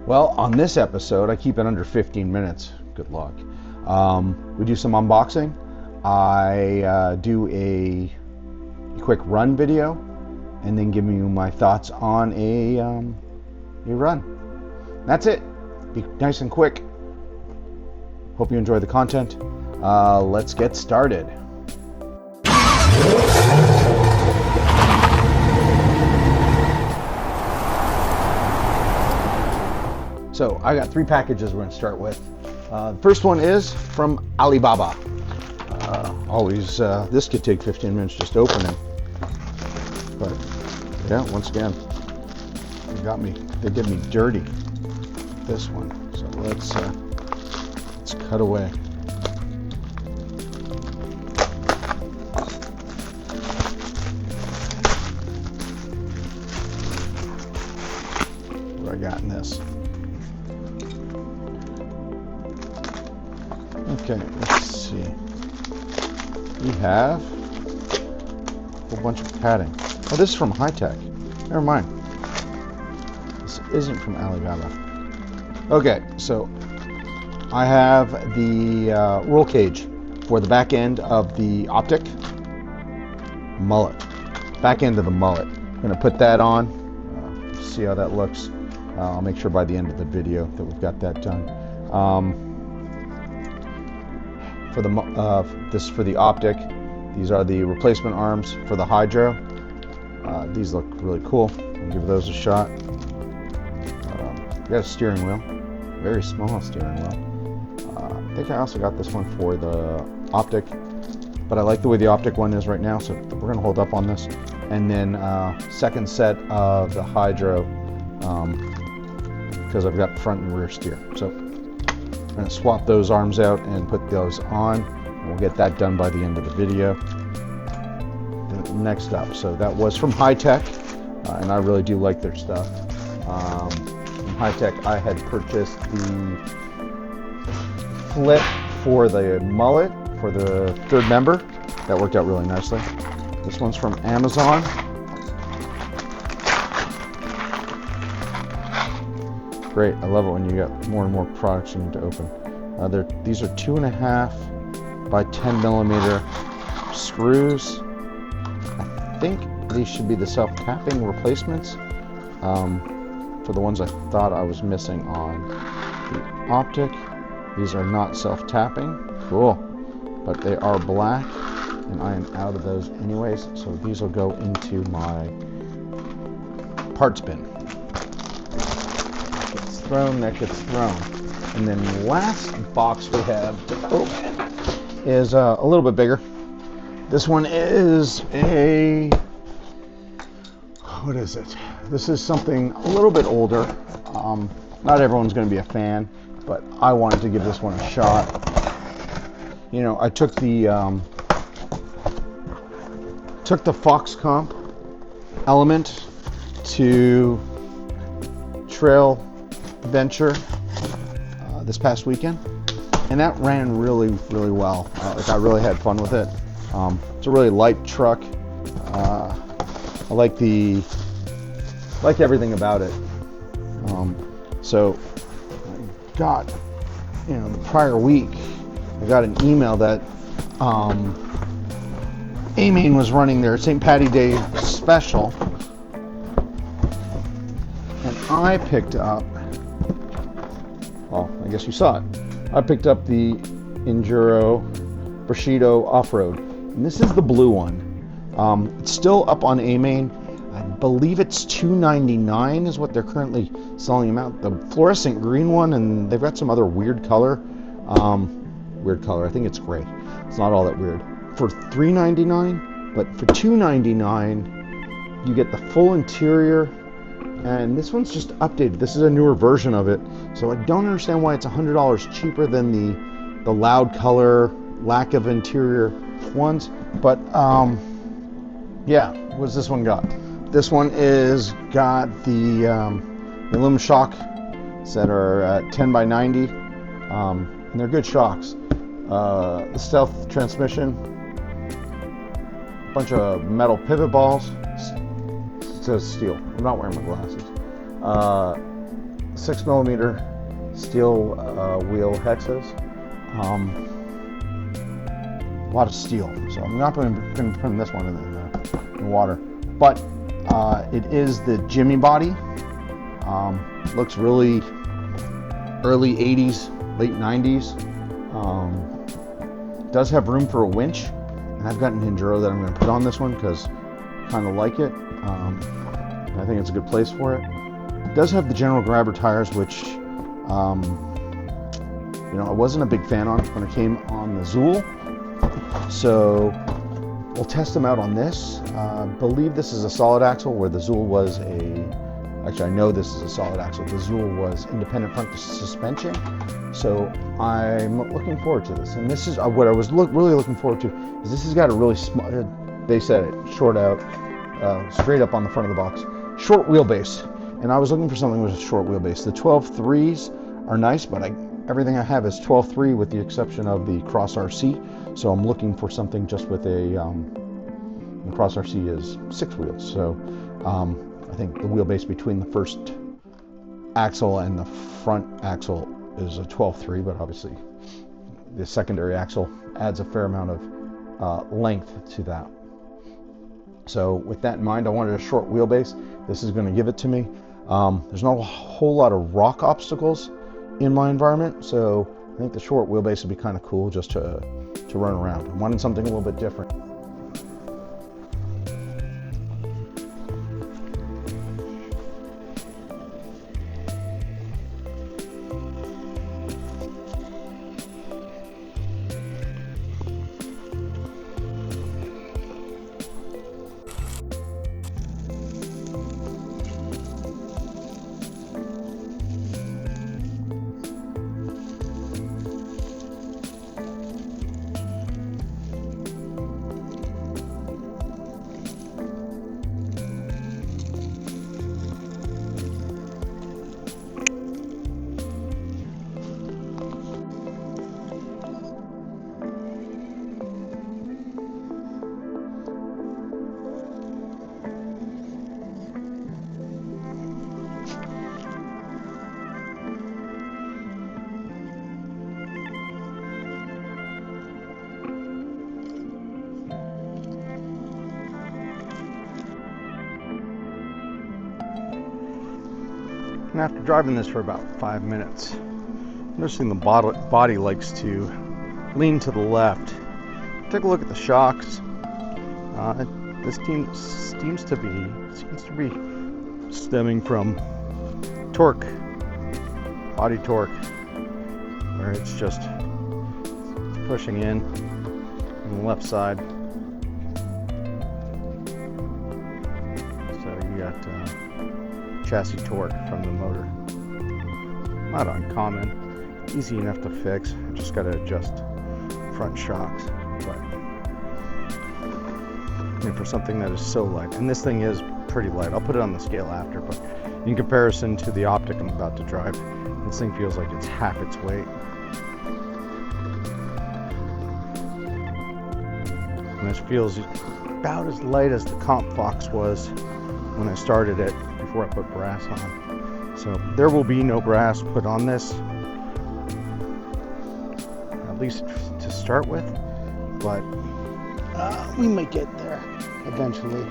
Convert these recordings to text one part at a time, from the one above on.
Well, on this episode, I keep it under 15 minutes. Good luck. We do some unboxing. I do a quick run video, and then give you my thoughts on a run. That's it. Be nice and quick. Hope you enjoy the content. Let's get started. So I got 3 packages we're going to start with. The first one is from Alibaba. This could take 15 minutes just opening. But yeah, once again, they did me dirty with this one. So let's cut away. What do I got in this? Okay, let's see. We have a whole bunch of padding. Oh, this is from High Tech. Never mind. This isn't from Alibaba. Okay, so I have the roll cage for the back end of the Optic mullet. Back end of the mullet. I'm going to put that on. See how that looks. I'll make sure by the end of the video that we've got that done. For the Optic, these are the replacement arms for the Hydro. These look really cool. I'll give those a shot. Got a steering wheel, very small steering wheel. I think I also got this one for the Optic, but I like the way the Optic one is right now, so we're gonna hold up on this. And then second set of the Hydro, because I've got front and rear steer. So I'm going to swap those arms out and put those on, and we'll get that done by the end of the video. Next up, so that was from High Tech, and I really do like their stuff. From High Tech, I had purchased the flip for the mullet for the third member. That worked out really nicely. This one's from Amazon. Great, I love it when you get more and more products you need to open. These are 2.5 by 10 millimeter screws. I think these should be the self-tapping replacements for the ones I thought I was missing on the Optic. These are not self-tapping, cool, but they are black, and I am out of those anyways, so these will go into my parts bin. Thrown, that gets thrown. And then the last box we have to open is a little bit bigger. This one is what is it? This is something a little bit older. Not everyone's going to be a fan, but I wanted to give this one a shot. You know, I took the Fox Comp element to Trail Venture this past weekend, and that ran really well. I really had fun with it. It's a really light truck. I like everything about it. So I got, the prior week I got an email that A-Main was running their St. Patty's Day special, and I picked up, well, I guess you saw it. I picked up the Enduro Bushido off-road, and this is the blue one. It's still up on A-Main. I believe it's $2.99 is what they're currently selling them out. The fluorescent green one, and they've got some other weird color. I think it's gray. It's not all that weird. For $3.99, but for $2.99, you get the full interior. And this one's just updated. This is a newer version of it, so I don't understand why it's $100 cheaper than the loud color, lack of interior ones. But yeah, what's this one got? This one is got the aluminum shock that are 10 by 90, and they're good shocks. The stealth transmission, a bunch of metal pivot balls. It says steel. I'm not wearing my glasses. 6mm steel wheel hexes. A lot of steel, so I'm not going to put this one in the water. But it is the Jimmy body. Looks really early 80s, late 90s. Does have room for a winch, and I've got an Enduro that I'm going to put on this one because I kind of like it. I think it's a good place for it. It does have the General Grabber tires, which I wasn't a big fan on when it came on the Zool. So we'll test them out on this. I believe this is a solid axle, where the Zool was actually I know this is a solid axle. The Zool was independent front suspension. So I'm looking forward to this. And this is what I was really looking forward to, is this has got a really they said it, short out, straight up on the front of the box, short wheelbase. And I was looking for something with a short wheelbase. The 12.3s are nice, but everything I have is 12.3 with the exception of the Cross RC. So I'm looking for something just with the Cross RC is 6 wheels. So I think the wheelbase between the first axle and the front axle is a 12.3, but obviously the secondary axle adds a fair amount of length to that. So with that in mind, I wanted a short wheelbase. This is going to give it to me. There's not a whole lot of rock obstacles in my environment, so I think the short wheelbase would be kind of cool just to run around. I wanted something a little bit different. And after driving this for about 5 minutes, noticing the body likes to lean to the left. Take a look at the shocks. This seems to be stemming from torque, body torque, where it's just pushing in on the left side. So you got chassis torque from the motor. Not uncommon, easy enough to fix. Just got to adjust front shocks. But for something that is so light, and this thing is pretty light. I'll put it on the scale after, but in comparison to the Optic I'm about to drive, this thing feels like it's half its weight. And this feels about as light as the Comp Fox was when I started it, before I put brass on. So there will be no brass put on this, at least to start with, but we might get there eventually.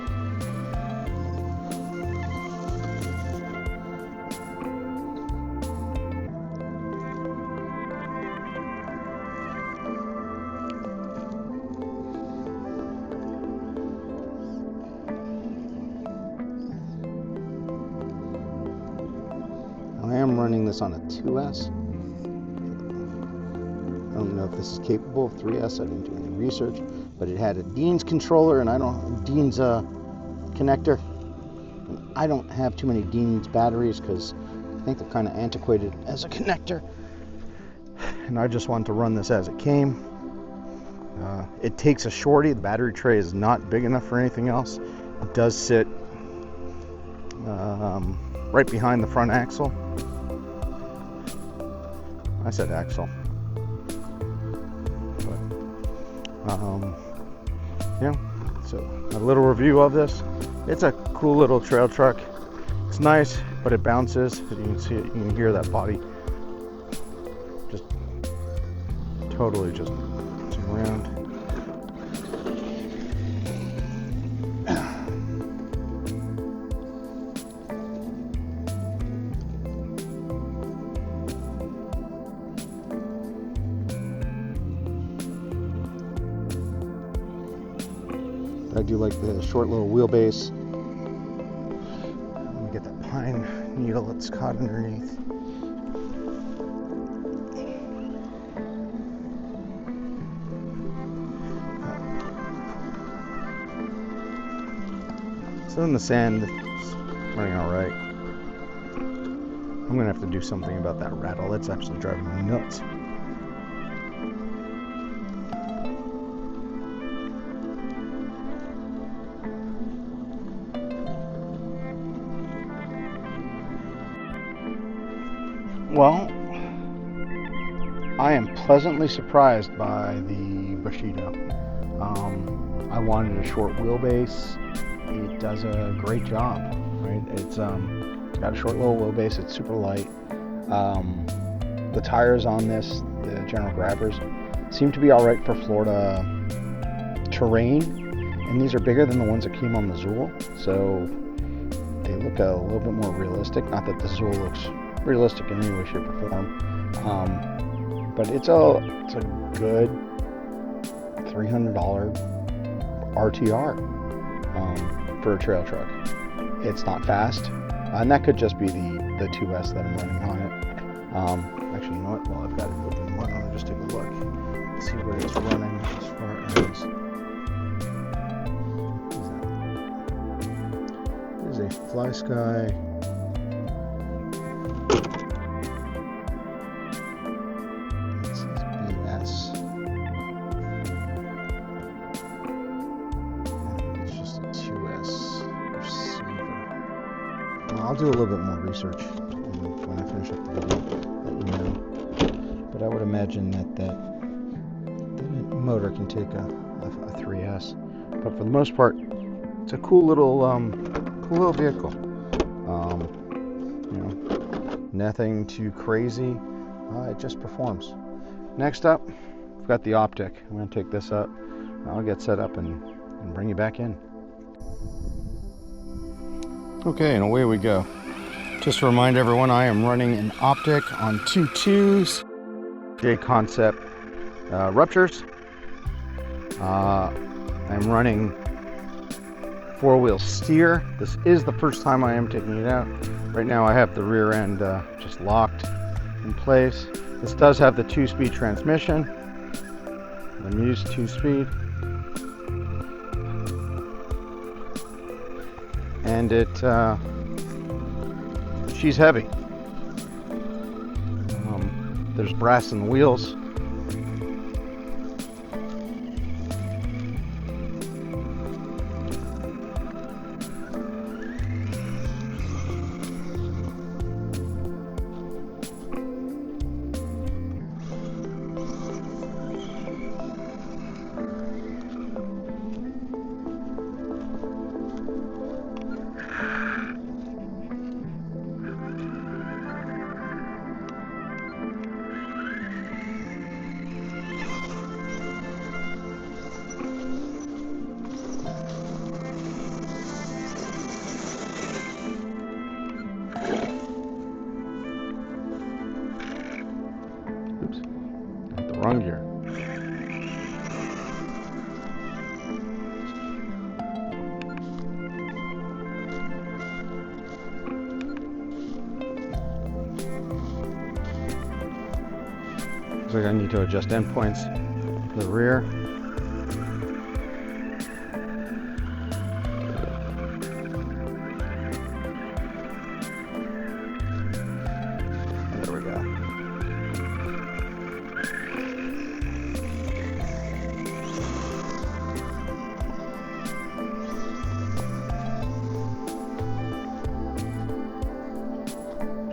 I am running this on a 2S. I don't know if this is capable of 3S. I didn't do any research, but it had a Dean's controller and Dean's connector. And I don't have too many Dean's batteries because I think they're kind of antiquated as a connector. And I just wanted to run this as it came. It takes a shorty. The battery tray is not big enough for anything else. It does sit right behind the front axle. I said axle. But, yeah, so a little review of this. It's a cool little trail truck. It's nice. but it bounces. You can see it, you can hear that body just totally just bouncing around. I do like the short little wheelbase. Let me get that pine needle that's caught underneath. So in the sand, it's running all right. I'm gonna have to do something about that rattle. That's actually driving me nuts. Well, I am pleasantly surprised by the Bushido. I wanted a short wheelbase. It does a great job, right? It's got a short little wheelbase. It's super light. The tires on this, the General Grabbers, seem to be all right for Florida terrain, and these are bigger than the ones that came on the Zool, so they look a little bit more realistic. Not that the Zool looks realistic in any way, shape, or form, but it's a good $300 RTR for a trail truck. It's not fast, and that could just be the 2S that I'm running on it. Actually, you know what? Well, I've got it open. Why don't I just take a look, see what it's running as far as. Here's a Fly Sky. I'll do a little bit more research when I finish up the video, let you know. But I would imagine that motor can take a 3S. But for the most part, it's a cool little vehicle. You know, nothing too crazy. It just performs. Next up, I've got the Optic. I'm going to take this up. I'll get set up and bring you back in. Okay, and away we go. Just to remind everyone, I am running an Optic on 2.2s, J Concept ruptures. I'm running 4-wheel steer. This is the first time I am taking it out. Right now I have the rear end just locked in place. This does have the 2-speed transmission. I'm used 2-speed. And she's heavy. There's brass in the wheels. Wrong gear. Looks like I need to adjust endpoints to the rear. There we go.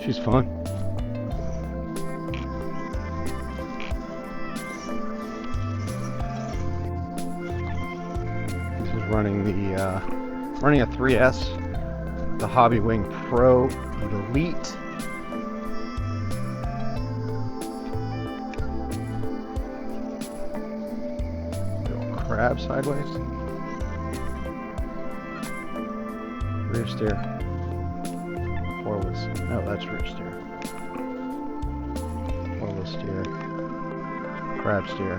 She's fun. This is running a 3S the Hobby Wing Pro Elite. Little crab sideways. Rear steer. Four-wheel. No, that's rear steer. Four-wheel steer. Crab steer.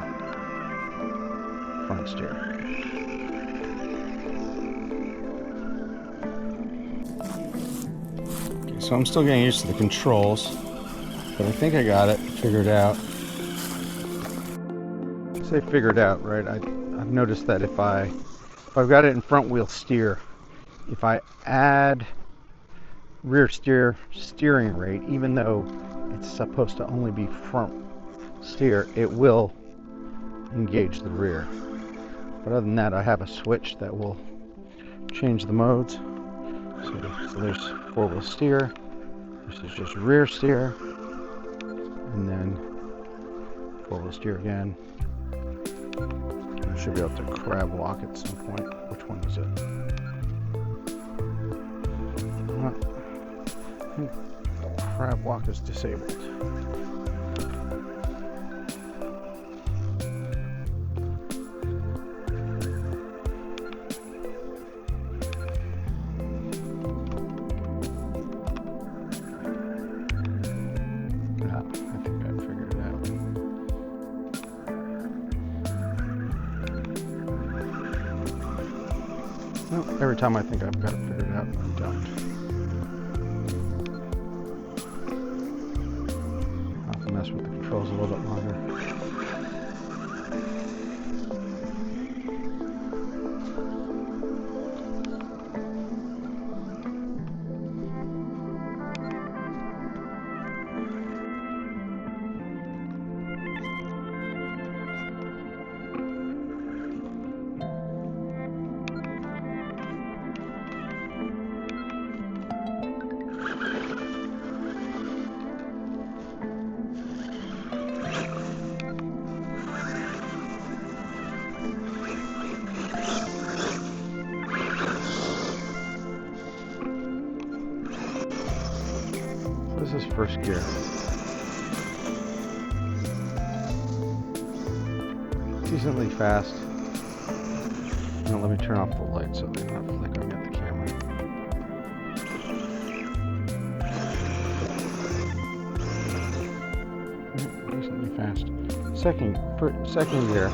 Front steer. Okay, so I'm still getting used to the controls, but I think I got it figured out. I say figured out, right? I've noticed that if I've got it in front wheel steer, if I add rear steer steering rate, even though it's supposed to only be front steer, it will engage the rear. But other than that, I have a switch that will change the modes. So there's four-wheel steer. This is just rear steer, and then four-wheel steer again. I should be able to crab walk at some point. Which one is it? I think crab walk is disabled. Every time I think I've got it figured out, I don't. I'll have to mess with the controls a little bit longer. This is first gear. Decently fast. Now let me turn off the light so they're not flickering at the camera. Decently fast. Second gear.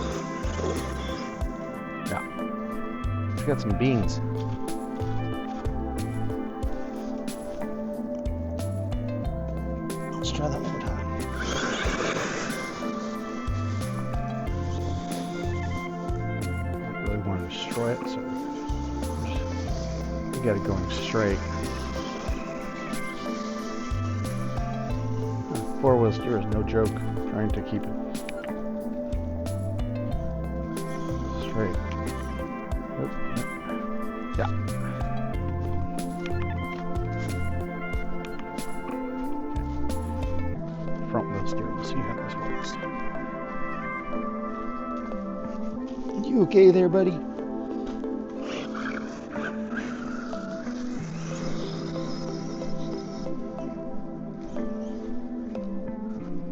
Yeah. It's got some beans. Let's try that one more time. I really want to destroy it, so we got it going straight. Four-wheel steer is no joke, trying to keep it straight. Oop. Yeah. Front wheel steer. We'll see how this works. You okay there, buddy?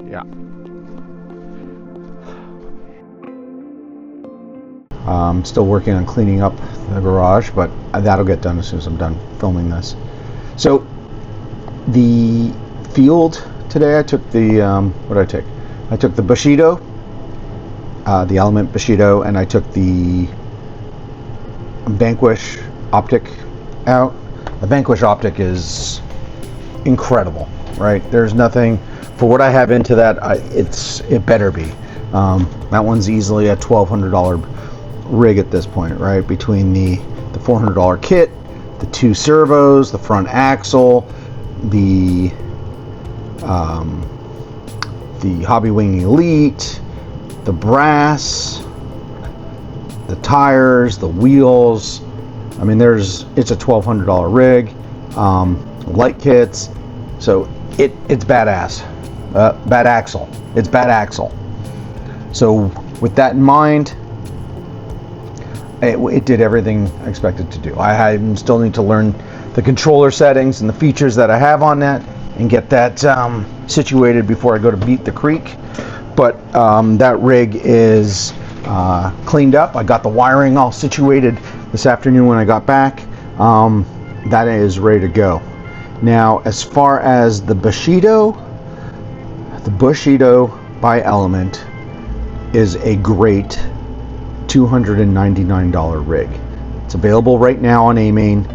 Yeah. I'm still working on cleaning up the garage, but that'll get done as soon as I'm done filming this. So the field today, I took the what did I take? I took the Bushido, the Element Bushido, and I took the Vanquish Optic out. The Vanquish Optic is incredible, right? There's nothing for what I have into that. It better be. That one's easily a $1,200 rig at this point, right? Between the $400 kit, the two servos, the front axle, the Hobby Wing Elite, the brass, the tires, the wheels. I mean, it's a $1,200 rig. Light kits, so it's badass. Bad axle. It's bad axle. So with that in mind, it did everything I expected to do. I still need to learn the controller settings and the features that I have on that and get that situated before I go to beat the creek. But that rig is cleaned up. I got the wiring all situated this afternoon when I got back. That is ready to go. Now, as far as the Bushido by Element is a great $299 rig. It's available right now on AMain.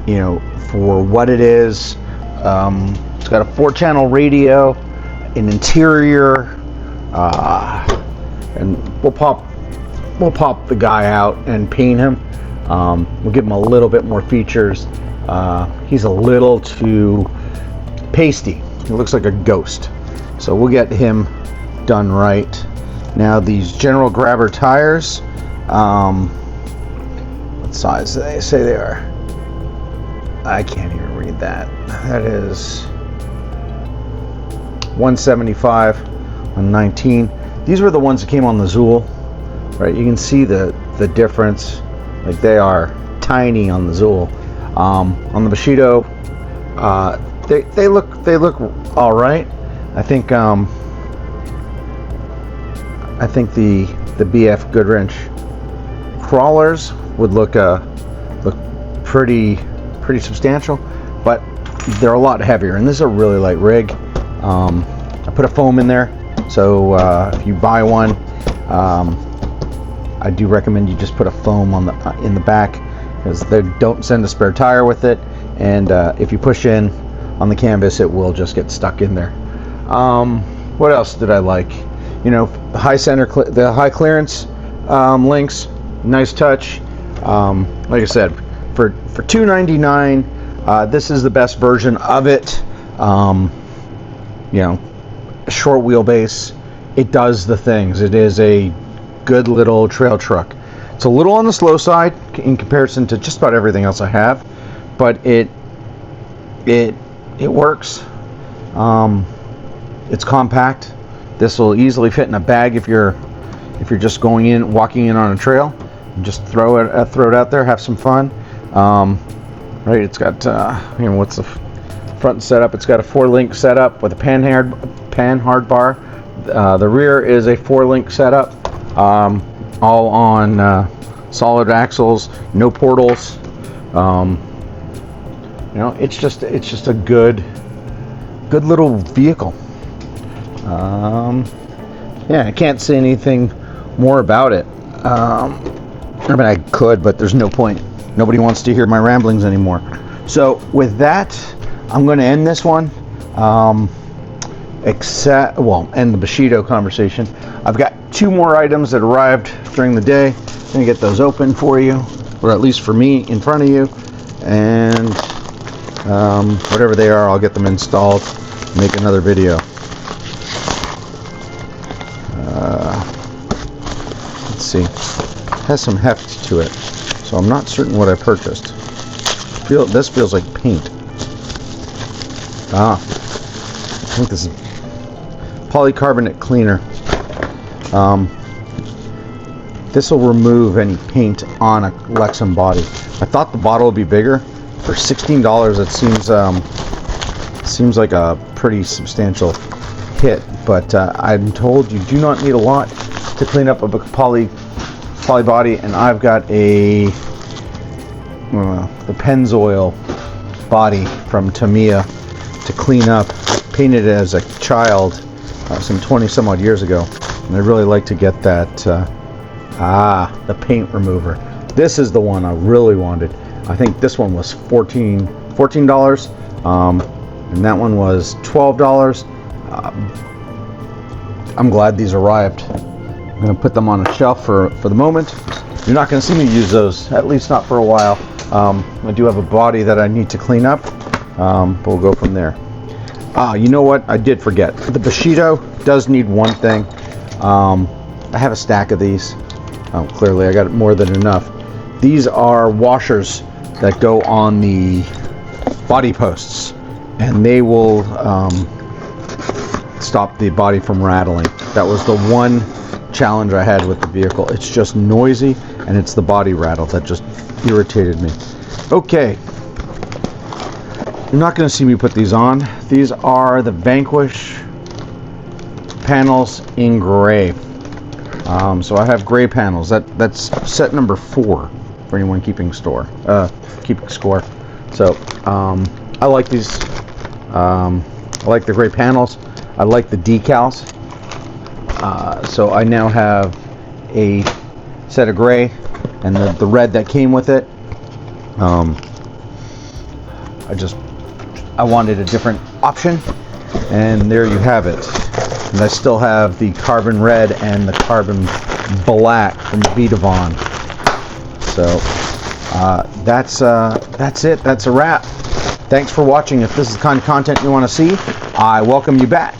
You know, for what it is, it's got a 4-channel radio, an interior, and we'll pop the guy out and paint him. We'll give him a little bit more features. He's a little too pasty. He looks like a ghost. So we'll get him done right. Now these General Grabber tires, what size do they say they are? I can't even read that. That is 175 on 19. These were the ones that came on the Zool, right? You can see the difference. Like, they are tiny on the Zool. On the Bushido, they look all right. I think the BF Goodwrench crawlers would look pretty substantial, but they're a lot heavier, and this is a really light rig. I put a foam in there, so if you buy one, I do recommend you just put a foam on in the back, because they don't send a spare tire with it, and if you push in on the canvas, it will just get stuck in there. What else did I like? You know, the high clearance links, nice touch. Like I said, for $299, this is the best version of it. You know, short wheelbase, it does the things. It is a good little trail truck. It's a little on the slow side in comparison to just about everything else I have, but it works. It's compact. This will easily fit in a bag if you're just walking in on a trail. And just throw it out there, have some fun. Right, it's got you know, what's the front setup? It's got a 4-link setup with a pan hard bar. The rear is a 4-link setup, all on solid axles, no portals. You know, it's just a good little vehicle. Yeah, I can't say anything more about it. I mean, I could, but there's no point. Nobody wants to hear my ramblings anymore. So with that, I'm going to end this one. End the Bushido conversation. I've got 2 more items that arrived during the day. I'm going to get those open for you, or at least for me, in front of you. And whatever they are, I'll get them installed, make another video. Let's see. It has some heft to it, so I'm not certain what I purchased. This feels like paint. I think this is polycarbonate cleaner. This will remove any paint on a Lexan body. I thought the bottle would be bigger. For $16, it seems like a pretty substantial hit, but I'm told you do not need a lot to clean up a poly body, and I've got the Pennzoil body from Tamiya to clean up. Painted it as a child some 20 some odd years ago, and I really like to get that the paint remover. This is the one I really wanted. I think this one was $14, and that one was $12. I'm glad these arrived. I'm going to put them on a shelf for the moment. You're not going to see me use those, at least not for a while. I do have a body that I need to clean up, but we'll go from there. You know what? I did forget. The Bushido does need one thing. I have a stack of these. Clearly I got more than enough. These are washers that go on the body posts, and they will stop the body from rattling. That was the one challenge I had with the vehicle. It's just noisy, and it's the body rattle that just irritated me. Okay, you're not going to see me put these on. These are the Vanquish panels in gray. So I have gray panels. That's set number 4 for anyone keeping score. So I like these. I like the gray panels. I like the decals. So I now have a set of gray and the red that came with it. I wanted a different option, and there you have it. And I still have the carbon red and the carbon black from Vitavan. So that's it. That's a wrap. Thanks for watching. If this is the kind of content you want to see, I welcome you back.